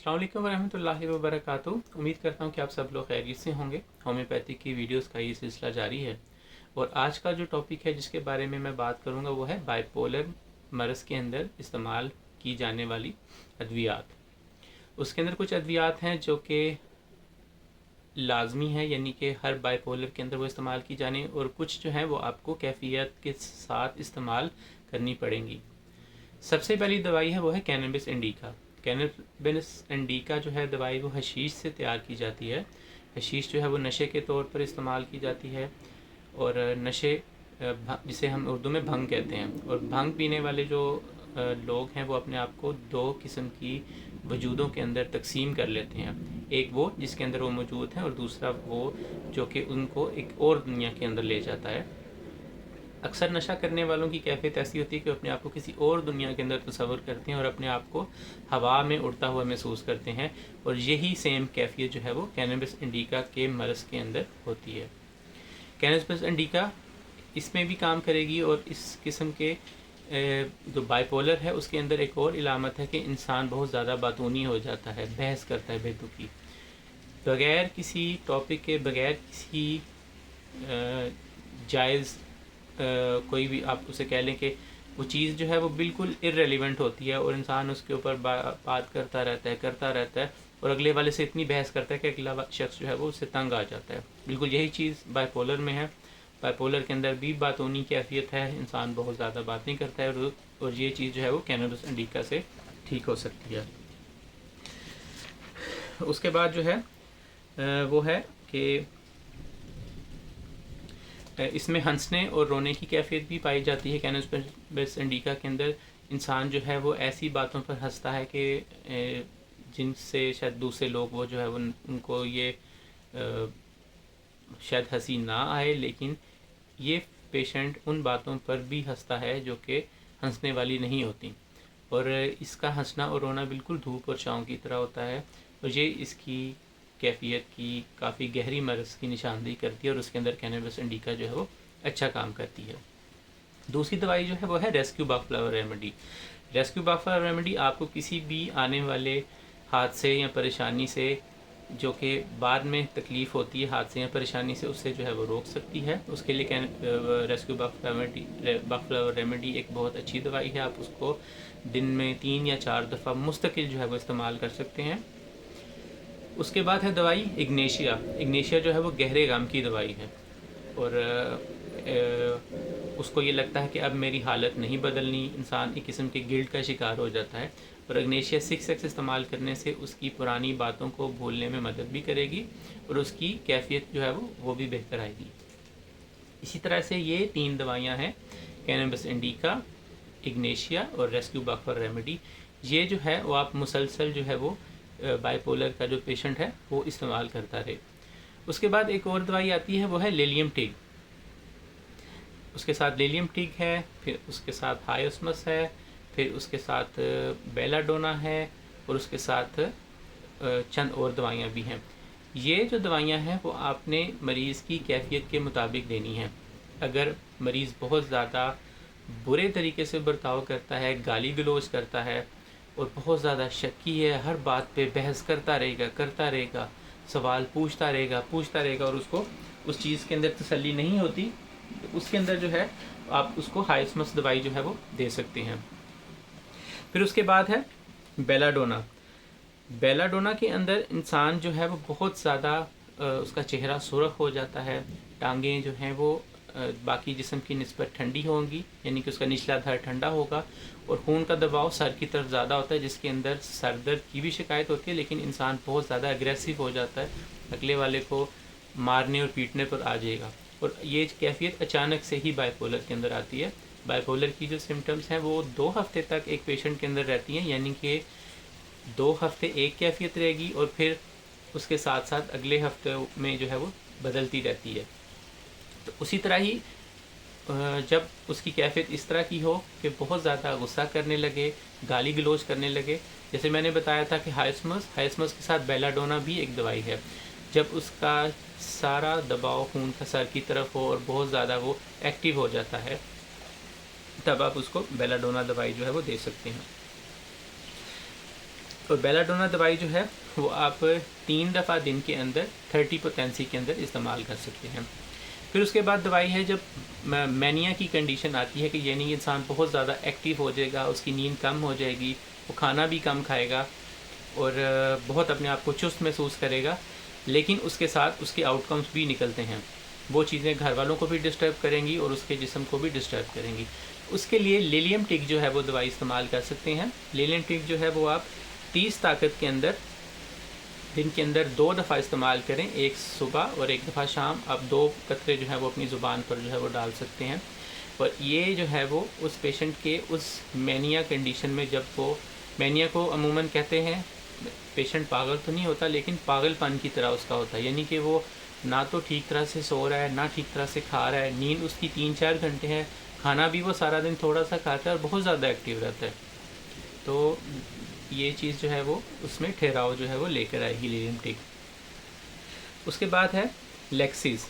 अस्सलाम वालेकुम रहमतुल्लाहि व बरकातुहू। उम्मीद करता हूँ कि आप सब लोग खैरियत से होंगे। होम्योपैथी की वीडियोस का ये सिलसिला जारी है और आज का जो टॉपिक है जिसके बारे में मैं बात करूँगा वो है बाइपोलर मर्ज़ के अंदर इस्तेमाल की जाने वाली अद्वियात। उसके अंदर कुछ अद्वियात हैं जो कि लाजमी है, यानी कि हर बाइपोलर के अंदर वो इस्तेमाल की जाने, और कुछ जो है वो आपको कैफियत के साथ इस्तेमाल करनी पड़ेंगी। सबसे पहली दवाई है वो है कैनबिस इंडिका। कैनबिस इंडिका जो है दवाई वो हशीश से तैयार की जाती है। हशीश जो है वो नशे के तौर पर इस्तेमाल की जाती है और नशे जिसे हम उर्दू में भंग कहते हैं, और भंग पीने वाले जो लोग हैं वो अपने आप को दो किस्म की वजूदों के अंदर तकसीम कर लेते हैं। एक वो जिसके अंदर वो मौजूद हैं और दूसरा वो जो कि उनको एक और दुनिया के अंदर ले जाता है। अक्सर नशा करने वालों की कैफियत ऐसी होती है कि अपने आप को किसी और दुनिया के अंदर तस्वर करते हैं और अपने आप को हवा में उड़ता हुआ महसूस करते हैं, और यही सेम कैफियत जो है वो कैनबिस इंडिका के मर्ज़ के अंदर होती है। कैनबिस इंडिका इसमें भी काम करेगी, और इस किस्म के जो बाइपोलर है उसके अंदर एक और इलामत है कि इंसान बहुत ज़्यादा बातूनी हो जाता है, बहस करता है बेतुकी, बग़ैर किसी टॉपिक के, बग़ैर किसी जायज़ कोई भी आप उसे कह लें कि वो चीज़ जो है वो बिल्कुल इर्रेलेवेंट होती है, और इंसान उसके ऊपर बात करता रहता है और अगले वाले से इतनी बहस करता है कि अगला शख्स जो है वो उससे तंग आ जाता है। बिल्कुल यही चीज़ बाइपोलर में है। बाइपोलर के अंदर भी बातूनी कैफियत है, इंसान बहुत ज़्यादा बात नहीं करता है, और ये चीज़ जो है वो कैनबिस इंडिका से ठीक हो सकती है। उसके बाद जो है वो है कि इसमें हंसने और रोने की कैफियत भी पाई जाती है। कैनबिस इंडिका के अंदर इंसान जो है वो ऐसी बातों पर हंसता है कि जिनसे शायद दूसरे लोग वो जो है वो उनको ये शायद हंसी ना आए, लेकिन ये पेशेंट उन बातों पर भी हंसता है जो कि हंसने वाली नहीं होती, और इसका हंसना और रोना बिल्कुल धूप और छाँव की तरह होता है, और ये इसकी कैफियत की काफ़ी गहरी मर्ज़ की निशानदेही करती है, और उसके अंदर कैनबिस इंडिका जो है वो अच्छा काम करती है। दूसरी दवाई जो है वो है रेस्क्यू बक फ्लावर रेमेडी। रेस्क्यू बक फ्लावर रेमेडी आपको किसी भी आने वाले हादसे या परेशानी से, जो कि बाद में तकलीफ़ होती है हादसे या परेशानी से, उससे जो है वो रोक सकती है। उसके लिए रेस्क्यू बक फ्लावर रेमेडी एक बहुत अच्छी दवाई है। आप उसको दिन में 3 या 4 दफ़ा मुस्तकिल जो है वो इस्तेमाल कर सकते हैं। उसके बाद है दवाई इग्नेशिया। इग्नेशिया जो है वो गहरे गम की दवाई है, और उसको ये लगता है कि अब मेरी हालत नहीं बदलनी, इंसान एक किस्म के गिल्ट का शिकार हो जाता है, और इग्नेशिया 6x इस्तेमाल करने से उसकी पुरानी बातों को भूलने में मदद भी करेगी, और उसकी कैफियत जो है वो भी बेहतर आएगी। इसी तरह से ये 3 दवाइयाँ हैं, कैनबिस इंडिका, इग्नेशिया और रेस्क्यू बक फ्लावर रेमेडी। ये जो है वो आप मुसलसल जो है वो बाइपोलर का जो पेशेंट है वो इस्तेमाल करता रहे। उसके बाद एक और दवाई आती है वो है लेलियम टिग। उसके साथ लेलियम टिग है, फिर उसके साथ हायोस्मस है, फिर उसके साथ बेलाडोना है, और उसके साथ चंद और दवाइयाँ भी हैं। ये जो दवाइयाँ हैं वो आपने मरीज़ की कैफियत के मुताबिक देनी है। अगर मरीज़ बहुत ज़्यादा बुरे तरीके से बर्ताव करता है, गाली गलौज करता है और बहुत ज़्यादा शक्की है, हर बात पे बहस करता रहेगा, सवाल पूछता रहेगा, और उसको उस चीज़ के अंदर तसल्ली नहीं होती, तो उसके अंदर जो है आप उसको हायोस्मस दवाई जो है वो दे सकते हैं। फिर उसके बाद है बेलाडोना। बेलाडोना के अंदर इंसान जो है वो बहुत ज़्यादा उसका चेहरा सुर्ख हो जाता है, टांगें जो हैं वो बाकी जिस्म की निस्बत ठंडी होंगी, यानी कि उसका निचला धड़ ठंडा होगा, और खून का दबाव सर की तरफ ज़्यादा होता है, जिसके अंदर सर दर्द की भी शिकायत होती है, लेकिन इंसान बहुत ज़्यादा एग्रेसिव हो जाता है, अगले वाले को मारने और पीटने पर आ जाएगा, और ये कैफियत अचानक से ही बाइपोलर के अंदर आती है। बाइपोलर की जो सिम्टम्स हैं वो 2 हफ्ते तक एक पेशेंट के अंदर रहती हैं, यानी कि 2 हफ्ते एक कैफियत रहेगी और फिर उसके साथ साथ अगले हफ्ते में जो है वो बदलती रहती है। तो उसी तरह ही जब उसकी कैफियत इस तरह की हो कि बहुत ज़्यादा गुस्सा करने लगे, गाली गलौज करने लगे, जैसे मैंने बताया था कि हायोस्मस के साथ बेलाडोना भी एक दवाई है। जब उसका सारा दबाव खून का सर की तरफ हो और बहुत ज़्यादा वो एक्टिव हो जाता है, तब आप उसको बेलाडोना दवाई जो है वो दे सकते हैं। اور بیلاڈونا دوائی جو ہے وہ آپ 3 دفعہ دن کے اندر 30 پوٹینسی کے اندر استعمال کر سکتے ہیں۔ پھر اس کے بعد دوائی ہے جب مینیا کی کنڈیشن آتی ہے کہ یعنی انسان بہت زیادہ ایکٹیو ہو جائے گا، اس کی نیند کم ہو جائے گی، وہ کھانا بھی کم کھائے گا اور بہت اپنے آپ کو چست محسوس کرے گا، لیکن اس کے ساتھ اس کے آؤٹ کمز بھی نکلتے ہیں۔ وہ چیزیں گھر والوں کو بھی ڈسٹرب کریں گی اور اس کے جسم کو بھی ڈسٹرب کریں گی۔ اس کے لیے للیم ٹک جو ہے وہ دوائی استعمال کر سکتے ہیں۔ للیم ٹک جو ہے وہ آپ 30 طاقت کے اندر دن کے اندر 2 دفعہ استعمال کریں، ایک صبح اور ایک دفعہ شام۔ آپ 2 قطرے جو ہے وہ اپنی زبان پر جو ہے وہ ڈال سکتے ہیں، اور یہ جو ہے وہ اس پیشنٹ کے اس مینیا کنڈیشن میں، جب وہ مینیا کو عموماً کہتے ہیں پیشنٹ پاگل تو نہیں ہوتا لیکن پاگل پن کی طرح اس کا ہوتا ہے، یعنی کہ وہ نہ تو ٹھیک طرح سے سو رہا ہے، نہ ٹھیک طرح سے کھا رہا ہے، نیند اس کی 3-4 گھنٹے ہے، کھانا بھی وہ سارا دن تھوڑا سا کھاتا ہے اور بہت زیادہ ایکٹیو رہتا ہے۔ تو یہ چیز جو ہے وہ اس میں ٹھہراؤ جو ہے وہ لے کر آئے گی للیم ٹک۔ اس کے بعد ہے لیکسس۔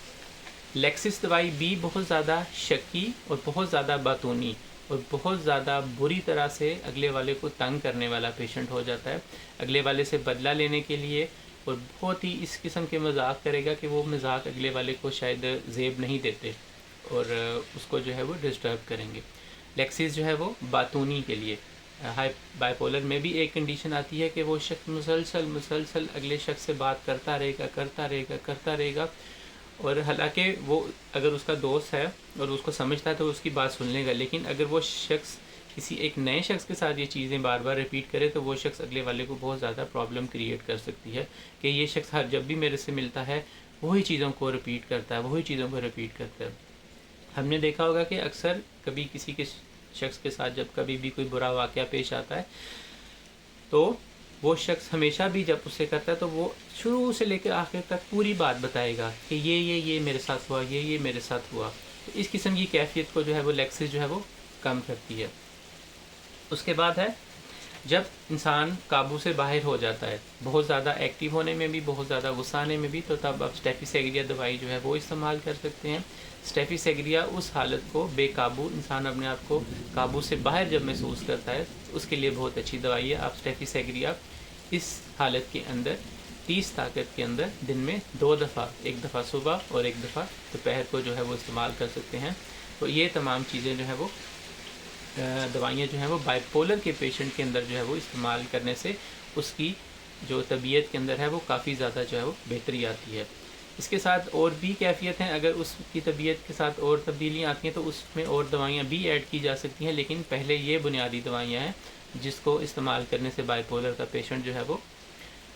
لیکسس دوائی بھی بہت زیادہ شکی اور بہت زیادہ باتونی اور بہت زیادہ بری طرح سے اگلے والے کو تنگ کرنے والا پیشنٹ ہو جاتا ہے، اگلے والے سے بدلہ لینے کے لیے، اور بہت ہی اس قسم کے مذاق کرے گا کہ وہ مذاق اگلے والے کو شاید زیب نہیں دیتے اور اس کو جو ہے وہ ڈسٹرب کریں گے۔ لیکسس جو ہے وہ باتونی کے لیے۔ بائی پولر میں بھی ایک کنڈیشن آتی ہے کہ وہ شخص مسلسل اگلے شخص سے بات کرتا رہے گا، اور حالانکہ وہ اگر اس کا دوست ہے اور اس کو سمجھتا ہے تو اس کی بات سن لے گا، لیکن اگر وہ شخص کسی ایک نئے شخص کے ساتھ یہ چیزیں بار بار ریپیٹ کرے تو وہ شخص اگلے والے کو بہت زیادہ پرابلم کریٹ کر سکتی ہے کہ یہ شخص جب بھی میرے سے ملتا ہے وہی چیزوں کو ریپیٹ کرتا ہے۔ ہم نے دیکھا ہوگا کہ اکثر کبھی کسی کے شخص کے ساتھ جب کبھی بھی کوئی برا واقعہ پیش آتا ہے تو وہ شخص ہمیشہ بھی جب اس سے کرتا ہے تو وہ شروع سے لے کے آخر تک پوری بات بتائے گا کہ یہ میرے ساتھ ہوا، یہ میرے ساتھ ہوا۔ تو اس قسم کی کیفیت کو جو ہے وہ لیکسس جو ہے وہ کم کرتی ہے۔ اس کے بعد ہے جب انسان قابو سے باہر ہو جاتا ہے، بہت زیادہ ایکٹیو ہونے میں بھی، بہت زیادہ غصہ آنے میں بھی، تو تب آپ اسٹیفیسیگریا دوائی جو ہے وہ استعمال کر سکتے ہیں۔ اسٹیفیسیگریا اس حالت کو بے قابو، انسان اپنے آپ کو قابو سے باہر جب محسوس کرتا ہے اس کے لیے بہت اچھی دوائی ہے۔ آپ اسٹیفیسیگریا اس حالت کے اندر 30 طاقت کے اندر دن میں 2 دفعہ، ایک دفعہ صبح اور ایک دفعہ دوپہر کو جو ہے وہ استعمال کر سکتے ہیں۔ تو یہ تمام چیزیں جو ہے وہ دوائیاں جو ہیں وہ بائی پولر کے پیشنٹ کے اندر جو ہے وہ استعمال کرنے سے اس کی جو طبیعت کے اندر ہے وہ کافی زیادہ جو ہے وہ بہتری آتی ہے۔ اس کے ساتھ اور بھی کیفیت ہیں، اگر اس کی طبیعت کے ساتھ اور تبدیلیاں آتی ہیں تو اس میں اور دوائیاں بھی ایڈ کی جا سکتی ہیں، لیکن پہلے یہ بنیادی دوائیاں ہیں جس کو استعمال کرنے سے بائی پولر کا پیشنٹ جو ہے وہ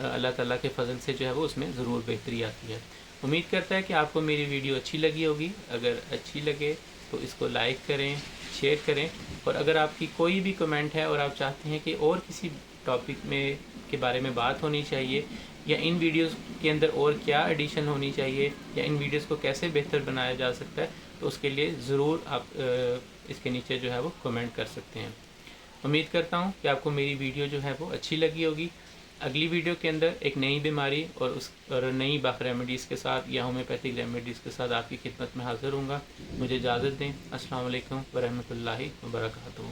اللہ تعالیٰ کے فضل سے جو ہے وہ اس میں ضرور بہتری آتی ہے۔ امید کرتا ہے کہ آپ کو میری ویڈیو اچھی لگی ہوگی۔ اگر اچھی لگے تو اس کو لائک کریں، شیئر کریں، اور اگر آپ کی کوئی بھی کمنٹ ہے اور آپ چاہتے ہیں کہ اور کسی ٹاپک میں کے بارے میں بات ہونی چاہیے، یا ان ویڈیوز کے اندر اور کیا ایڈیشن ہونی چاہیے، یا ان ویڈیوز کو کیسے بہتر بنایا جا سکتا ہے، تو اس کے لیے ضرور آپ اس کے نیچے جو ہے وہ کمنٹ کر سکتے ہیں۔ امید کرتا ہوں کہ آپ کو میری ویڈیو جو ہے وہ اچھی لگی ہوگی۔ اگلی ویڈیو کے اندر ایک نئی بیماری اور نئی باق ریمیڈیز کے ساتھ یا ہومیوپیتھک ریمیڈیز کے ساتھ آپ کی خدمت میں حاضر ہوں گا۔ مجھے اجازت دیں۔ السلام علیکم ورحمۃ اللہ وبرکاتہ۔